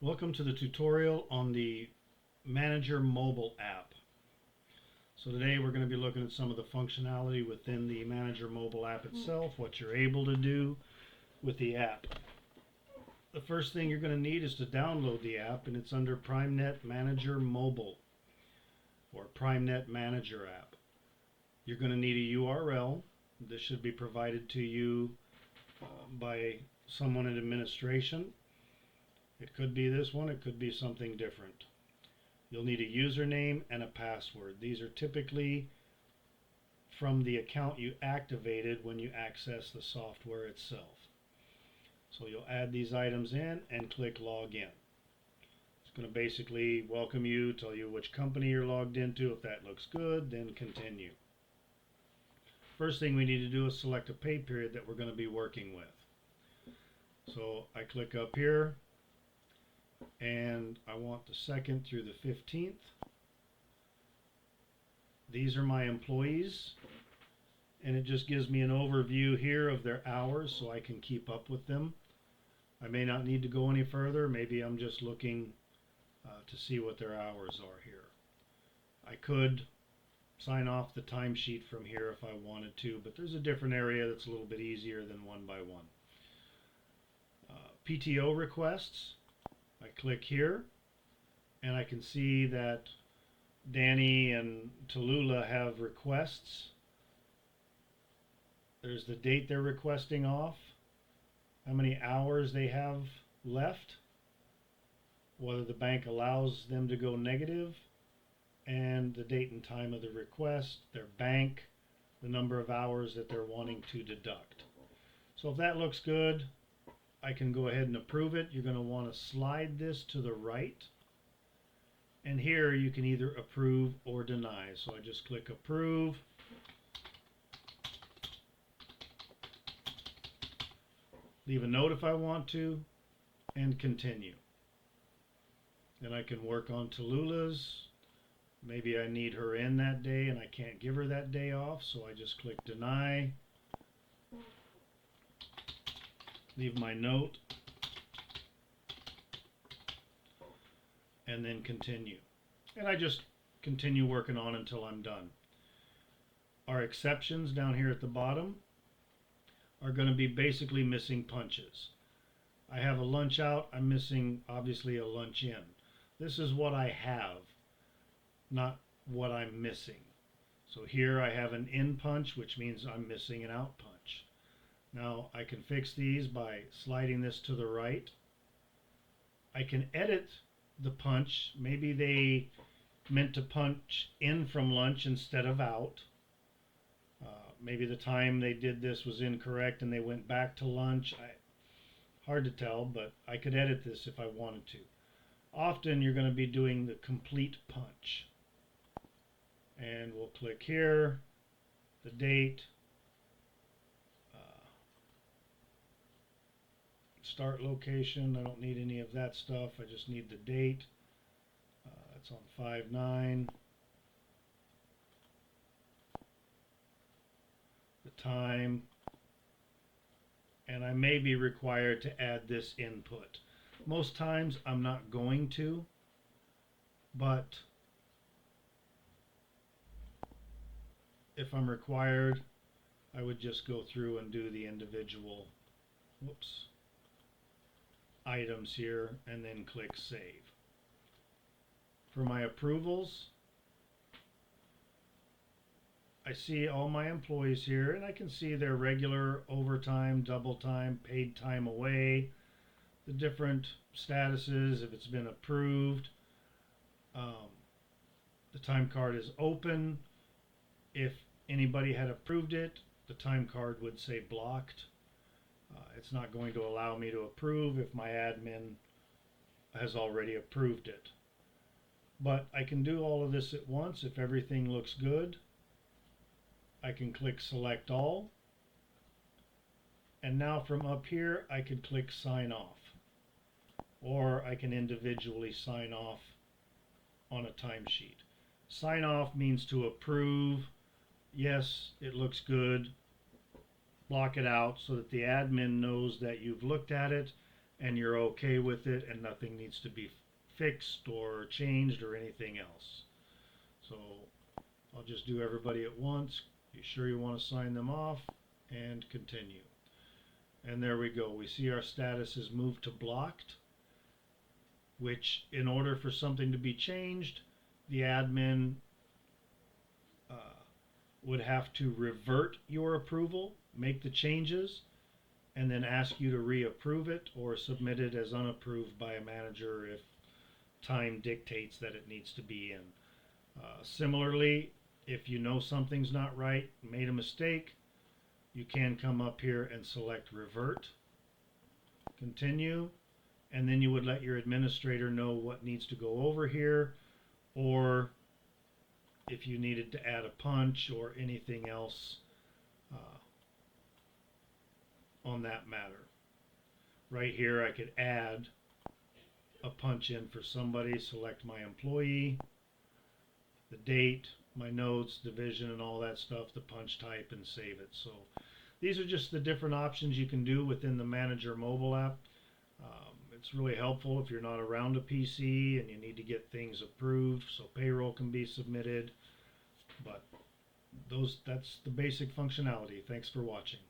Welcome to the tutorial on the Manager mobile app. So today we're going to be looking at some of the functionality within the Manager mobile app itself, what you're able to do with the app. The first thing you're going to need is to download the app, and it's under PrimeNet Manager Mobile or PrimeNet Manager app. You're going to need a URL. This should be provided to you by someone in administration. It could be this one, it could be something different. You'll need a username and a password. These are typically from the account you activated when you access the software itself. So you'll add these items in and click login. It's going to basically welcome you, tell you which company you're logged into. If that looks good, then continue. First thing we need to do is select a pay period that we're going to be working with. So I click up here, and I want the 2nd through the 15th. These are my employees, and it just gives me an overview here of their hours so I can keep up with them. I may not need to go any further. Maybe I'm just looking to see what their hours are here. I could sign off the timesheet from here if I wanted to, but there's a different area that's a little bit easier than one by one. PTO requests. I click here, and I can see that Danny and Tallulah have requests. There's the date they're requesting off, how many hours they have left, whether the bank allows them to go negative, and the date and time of the request, their bank, the number of hours that they're wanting to deduct. So if that looks good, I can go ahead and approve it. You're going to want to slide this to the right, and here you can either approve or deny. So I just click approve, leave a note if I want to, and continue. Then I can work on Tallulah's. Maybe I need her in that day and I can't give her that day off, so I just click deny, leave my note, and then continue. And I just continue working on until I'm done. Our exceptions down here at the bottom are going to be basically missing punches. I have a lunch out, I'm missing obviously a lunch in. This is what I have, not what I'm missing. So here I have an in punch, which means I'm missing an out punch. Now I can fix these by sliding this to the right. I can edit the punch. Maybe they meant to punch in from lunch instead of out. Maybe the time they did this was incorrect and they went back to lunch. Hard to tell, but I could edit this if I wanted to. Often you're going to be doing the complete punch. And we'll click here, the date, start location. I don't need any of that stuff. I just need the date. It's on 5/9. The time. And I may be required to add this input. Most times I'm not going to, but if I'm required, I would just go through and do the individual items here and then click save. For my approvals, I see all my employees here, and I can see their regular, overtime, double time, paid time away, the different statuses, if it's been approved. The time card is open. If anybody had approved it, the time card would say blocked. It's not going to allow me to approve if my admin has already approved it. But I can do all of this at once. If everything looks good, I can click select all. And now from up here, I could click sign off. Or I can individually sign off on a timesheet. Sign off means to approve. Yes, it looks good. Block it out so that the admin knows that you've looked at it and you're okay with it and nothing needs to be fixed or changed or anything else. So I'll just do everybody at once. You sure you want to sign them off and continue. And there we go. We see our status is moved to blocked, which in order for something to be changed, the admin would have to revert your approval, make the changes, and then ask you to reapprove it or submit it as unapproved by a manager if time dictates that it needs to be in. Similarly, if you know something's not right, made a mistake, you can come up here and select revert, continue, and then you would let your administrator know what needs to go over here, or if you needed to add a punch or anything else on that matter. Right here I could add a punch in for somebody, select my employee, the date, my notes, division and all that stuff, the punch type, and save it. So these are just the different options you can do within the Manager mobile app. It's really helpful if you're not around a PC and you need to get things approved so payroll can be submitted. But that's the basic functionality. Thanks for watching.